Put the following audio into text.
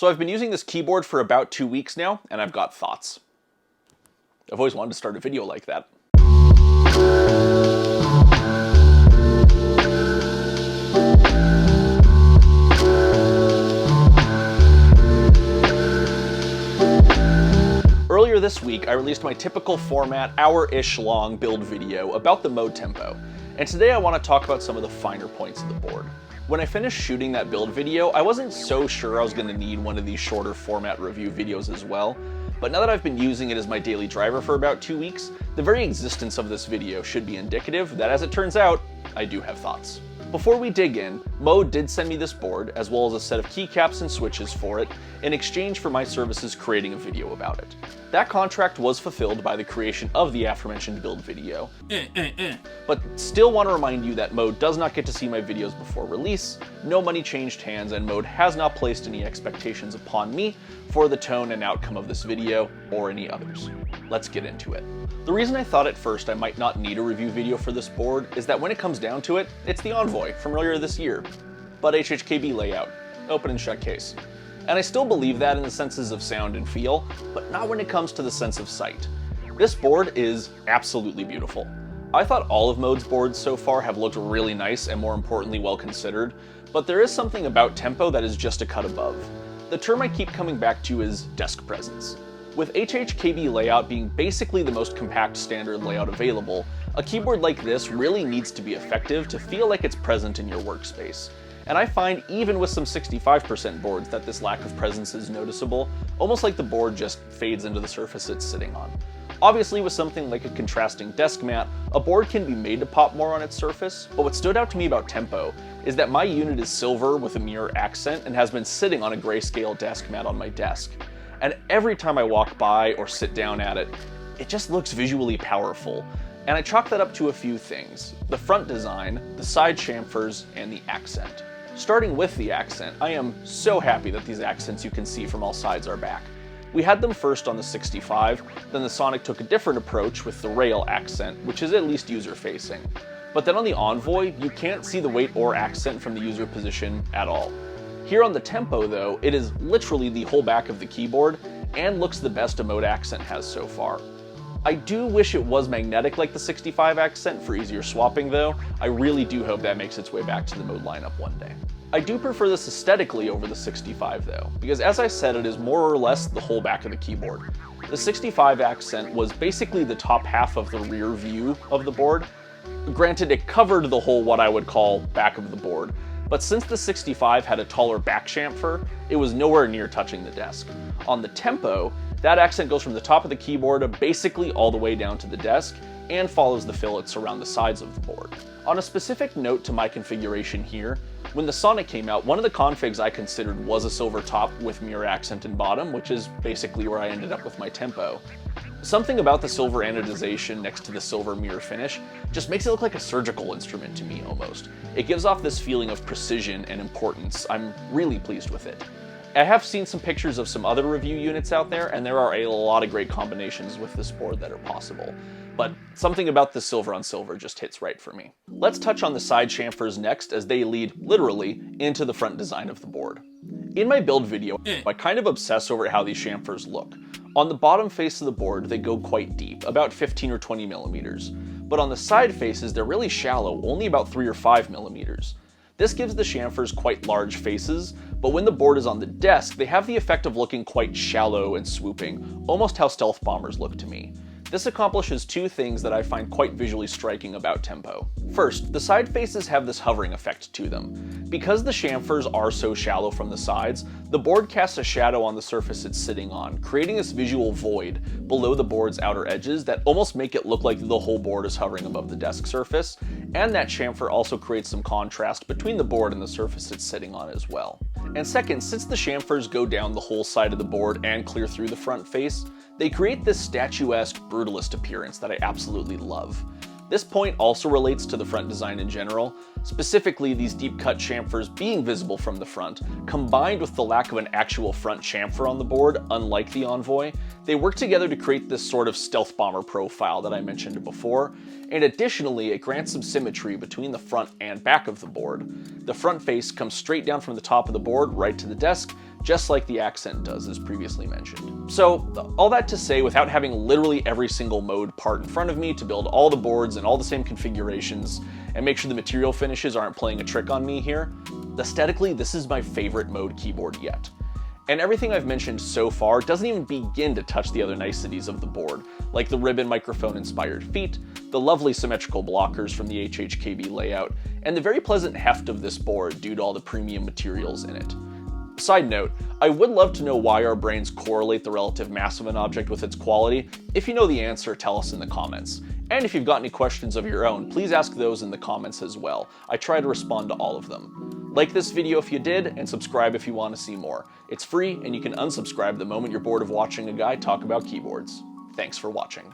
So I've been using this keyboard for about 2 weeks now, and I've got thoughts. I've always wanted to start a video like that. Earlier this week, I released my typical format, hour-ish long build video about the mode tempo, and today I want to talk about some of the finer points of the board. When I finished shooting that build video, I wasn't so sure I was going to need one of these shorter format review videos as well, but now that I've been using it as my daily driver for about 2 weeks, the very existence of this video should be indicative that, as it turns out, I do have thoughts. Before we dig in, Mode did send me this board, as well as a set of keycaps and switches for it, in exchange for my services creating a video about it. That contract was fulfilled by the creation of the aforementioned build video, but still want to remind you that Mode does not get to see my videos before release, no money changed hands, and Mode has not placed any expectations upon me for the tone and outcome of this video, or any others. Let's get into it. The reason I thought at first I might not need a review video for this board is that when it comes down to it, it's the Envoy from earlier this year, but HHKB layout, open and shut case. And I still believe that in the senses of sound and feel, but not when it comes to the sense of sight. This board is absolutely beautiful. I thought all of Mode's boards so far have looked really nice and, more importantly, well considered, but there is something about tempo that is just a cut above. The term I keep coming back to is desk presence. With HHKB layout being basically the most compact standard layout available, a keyboard like this really needs to be effective to feel like it's present in your workspace. And I find even with some 65% boards that this lack of presence is noticeable, almost like the board just fades into the surface it's sitting on. Obviously, with something like a contrasting desk mat, a board can be made to pop more on its surface, but what stood out to me about tempo is that my unit is silver with a mirror accent and has been sitting on a grayscale desk mat on my desk. And every time I walk by or sit down at it, it just looks visually powerful. And I chalk that up to a few things: the front design, the side chamfers, and the accent. Starting with the accent, I am so happy that these accents you can see from all sides are back. We had them first on the 65, then the Sonic took a different approach with the rail accent, which is at least user-facing. But then on the Envoy, you can't see the weight or accent from the user position at all. Here on the tempo though, it is literally the whole back of the keyboard, and looks the best a Mode accent has so far. I do wish it was magnetic like the 65 accent for easier swapping though. I really do hope that makes its way back to the Mode lineup one day. I do prefer this aesthetically over the 65 though, because as I said, it is more or less the whole back of the keyboard. The 65 accent was basically the top half of the rear view of the board. Granted, it covered the whole what I would call back of the board, but since the 65 had a taller back chamfer, it was nowhere near touching the desk. On the tempo, that accent goes from the top of the keyboard basically all the way down to the desk, and follows the fillets around the sides of the board. On a specific note to my configuration here, when the Sonic came out, one of the configs I considered was a silver top with mirror accent and bottom, which is basically where I ended up with my tempo. Something about the silver anodization next to the silver mirror finish just makes it look like a surgical instrument to me almost. It gives off this feeling of precision and importance. I'm really pleased with it. I have seen some pictures of some other review units out there, and there are a lot of great combinations with this board that are possible. But something about the silver on silver just hits right for me. Let's touch on the side chamfers next, as they lead, literally, into the front design of the board. In my build video, I kind of obsess over how these chamfers look. On the bottom face of the board, they go quite deep, about 15 or 20 millimeters. But on the side faces, they're really shallow, only about 3 or 5 millimeters. This gives the chamfers quite large faces, but when the board is on the desk, they have the effect of looking quite shallow and swooping, almost how stealth bombers look to me. This accomplishes two things that I find quite visually striking about tempo. First, the side faces have this hovering effect to them. Because the chamfers are so shallow from the sides, the board casts a shadow on the surface it's sitting on, creating this visual void below the board's outer edges that almost make it look like the whole board is hovering above the desk surface, and that chamfer also creates some contrast between the board and the surface it's sitting on as well. And second, since the chamfers go down the whole side of the board and clear through the front face, they create this statuesque, brutalist appearance that I absolutely love. This point also relates to the front design in general, specifically these deep cut chamfers being visible from the front, combined with the lack of an actual front chamfer on the board, unlike the Envoy. They work together to create this sort of stealth bomber profile that I mentioned before, and additionally it grants some symmetry between the front and back of the board. The front face comes straight down from the top of the board right to the desk, just like the accent does as previously mentioned. So all that to say, without having literally every single mode part in front of me to build all the boards and all the same configurations and make sure the material finishes aren't playing a trick on me here, aesthetically this is my favorite mode keyboard yet. And everything I've mentioned so far doesn't even begin to touch the other niceties of the board, like the ribbon microphone inspired feet, the lovely symmetrical blockers from the HHKB layout, and the very pleasant heft of this board due to all the premium materials in it. Side note, I would love to know why our brains correlate the relative mass of an object with its quality. If you know the answer, tell us in the comments. And if you've got any questions of your own, please ask those in the comments as well. I try to respond to all of them. Like this video if you did, and subscribe if you want to see more. It's free, and you can unsubscribe the moment you're bored of watching a guy talk about keyboards. Thanks for watching.